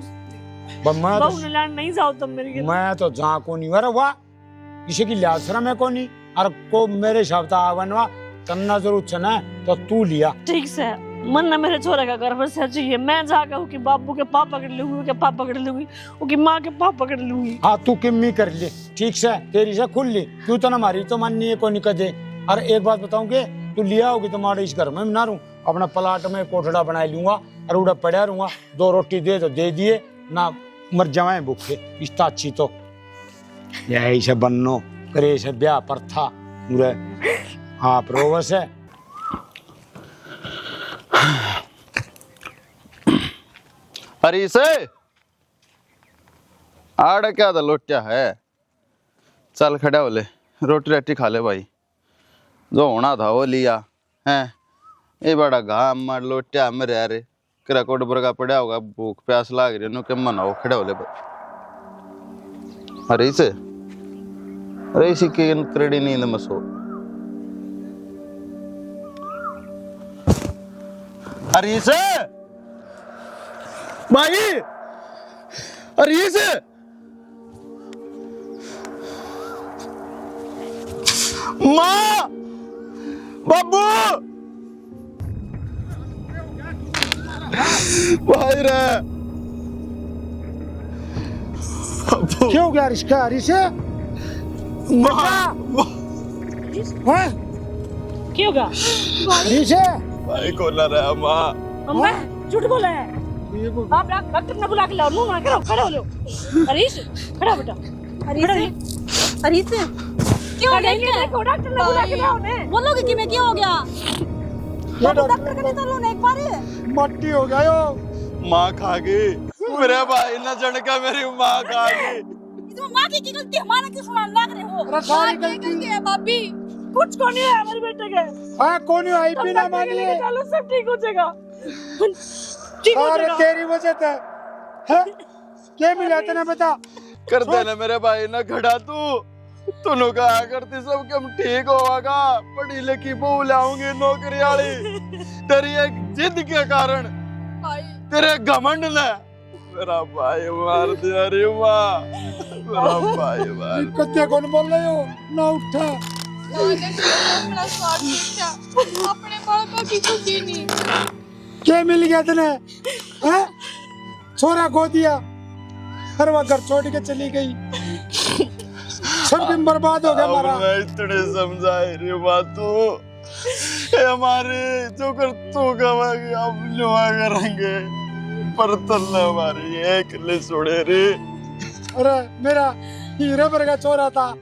मैं नहीं जाओ तुम मेरी। मैं तो जहाँ को नहीं, अरे वाह किसी की लिहाज शर्म है को नहीं, और को मेरे शब्द आवनवा करना जरूर चना तो तू लिया ठीक से। मन ना मेरे छोरे का घर बस चाहिए, मैं जाकर उसके बाबू के पाप पकड़ लूंगी, उसके पाप पकड़ लूंगी, उसकी माँ के पाप पकड़ लूंगी। हाँ तू किम्मी कर ले ठीक से, तेरी से खुल ली, तू तो ना मारी तो माननी है को नहीं कदे। और एक बात बताऊंगे, तू लिया होगी तुम्हारे इस घर में ना रहूं, अपना प्लाट में कोठड़ा बना लूंगा और उड़ा पड़ा रहूंगा, 2 रोटी दे तो दे दिए ना, मर जाए भूखे। इतना अच्छी तो यही से बनो करे से ब्याह पर था पूरे। हाँ प्रोवस है। अरे इसे आड़ क्या था लोटिया है, चल खड़ा हो ले, रोटी रोटी खा ले भाई, जो होना था वो लिया है। ये बड़ा घाम मार लोटिया मेरे यारे करा कोट बरगा पड़ा होगा, भूख प्यास लाग रही है, के मन हो खड़े हो ले भाई। अरे इसी की त्रेडी नींद में सो। अरे इसे भाई, अरे इसे माँ बाबू भाई रे, क्यों हो गया रिश्का रिशे? माँ क्या होगा? रिशे भाई को ना रहा माँ, अम्मा झूठ बोला है। आप डॉक्टर ने बुला के लाओ, नू ना करो, खड़े हो लो। हरीश खड़ा बेटा, हरीश क्यों हो गया? देखो डॉक्टर ने बुला के लाओ ने। बोलोगे कि मैं क्या हो गया? डॉक्टर के लिए तो लो ना एक बार। मट्टी हो गया यो। माँ खा गई मेरे भाई ना झड़का, मेरी माँ खा गई। इसमें माँ की गलती हमारा क्यों सुनाने लग रहे हो? अरे सारी गलती है भाभी। कुछ को नहीं है हमारे बेटे के। हाँ कौन आई बिना मानिए, चलो सब ठीक हो जाएगा, ठीक हो अरे जाएगा। तेरी वजह से है क्या मिला तेने बता? कर देना मेरे भाई ना खड़ा, तू कहा करती सब कि हम ठीक होगा, पढ़ी लिखी बहू लाऊंगी नौकरी वाली, तेरी एक जिद के कारण, तेरे घमंड ने मेरा भाई मार दिया रे माँ, मेरा भाई मार। कत्ते कौन बोल रहे हो ना उठा? अपने बालकों की खुशी नहीं। क्या मिल गया तेने? हैं? छोरा खो दिया, हर वह घर छोड़ के चली गई, सब दिन बर्बाद हो गया हमारा। मैं इतने समझाए रे माँ, तू हमारे जो कर तू कमाएगी हम लुआ करेंगे, पर तल्ला हमारी एक ले छोड़े रे। अरे मेरा हीरे पर का छोरा था,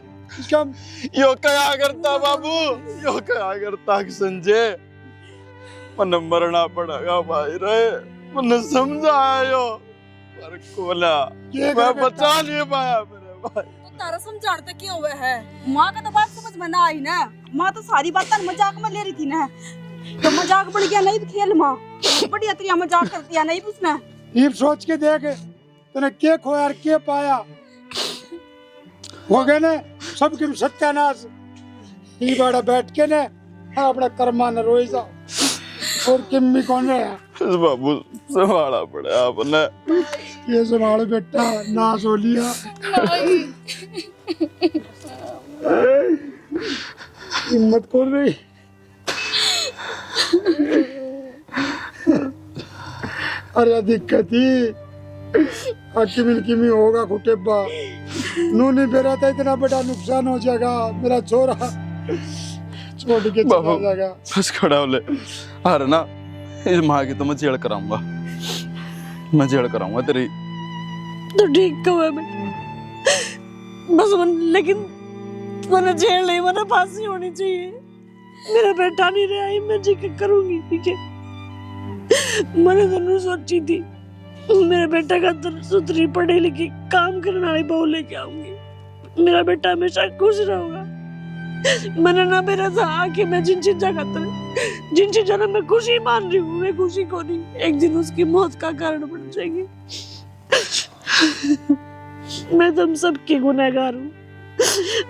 कम यो क्या करता बाबू, यो क्या करता संजय, मन मरना पड़ेगा भाई रे, मन समझाया यो पर कोला मैं बचा नहीं पाया मेरे भाई। तारा समझाने तक क्या हुआ है? माँ का तो बात समझ में ना आई ना। माँ तो सारी बात मजाक में ले रही थी ना, तो मजाक बन गया नहीं खेल। माँ बढ़िया तरिया मजाक करती है नहीं उसने। ये सोच के देख तूने के खोया और के पाया, हो गए ने सबकी सत्यानाश। ये बड़ा बैठ के ने अपना कर्मा न रोई जाओ और किम्मी कौन है बाबू संभाला पड़ा आपने। ये संभाल बेटा ना सो लिया। हिम्मत कर रही अरे दिक्कत ही किमी होगा कुटेबा नू नहीं बेरा था, इतना बड़ा नुकसान हो जाएगा। मेरा छोरा छोड़ के चला जाएगा। बस खड़ा होले अरे ना इस माँ की तो मैं जेल कराऊंगा, मैं जेल कराऊंगा तेरी। तो ठीक कहो है बस लेकिन मैंने जेल नहीं, मैंने फांसी होनी चाहिए। मेरा बेटा नहीं रहा, मैं जी के करूंगी। ठीक है मैंने तो सोची थी मेरे बेटा का सुथरी पढ़े लिखी काम करने वाली बहू लेके आऊंगी, मेरा बेटा हमेशा खुश रहेगा। मैंने ना मेरा था कि मैं जिन चीजों में मैं खुशी मान रही हूँ, मैं खुशी को नहीं, एक दिन उसकी मौत का कारण बन जाएगी। मैं तुम सबकी गुनहगार हूँ,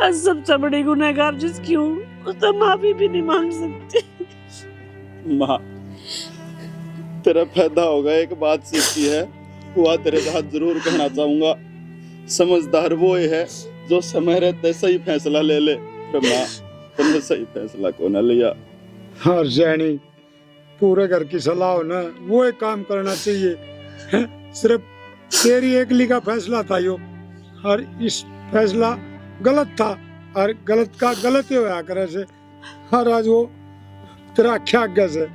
और सबसे बड़ी गुनहगार जिसकी हूँ उससे माफी भी नहीं मांग सकती। माँ तेरा फायदा होगा, एक बात सीखी है वह तेरे साथ जरूर कहना चाहूंगा। समझदार वो है जो समय रहते सही फैसला ले ले। माँ तुमने सही फैसला को न लिया। और जैनी पूरे घर की सलाह हो ना वो एक काम करना चाहिए। सिर्फ तेरी एकली का फैसला था यो, और इस फैसला गलत था, और गलत का गलत ही होया करे से। और आज वो तेरा आख्या आगे से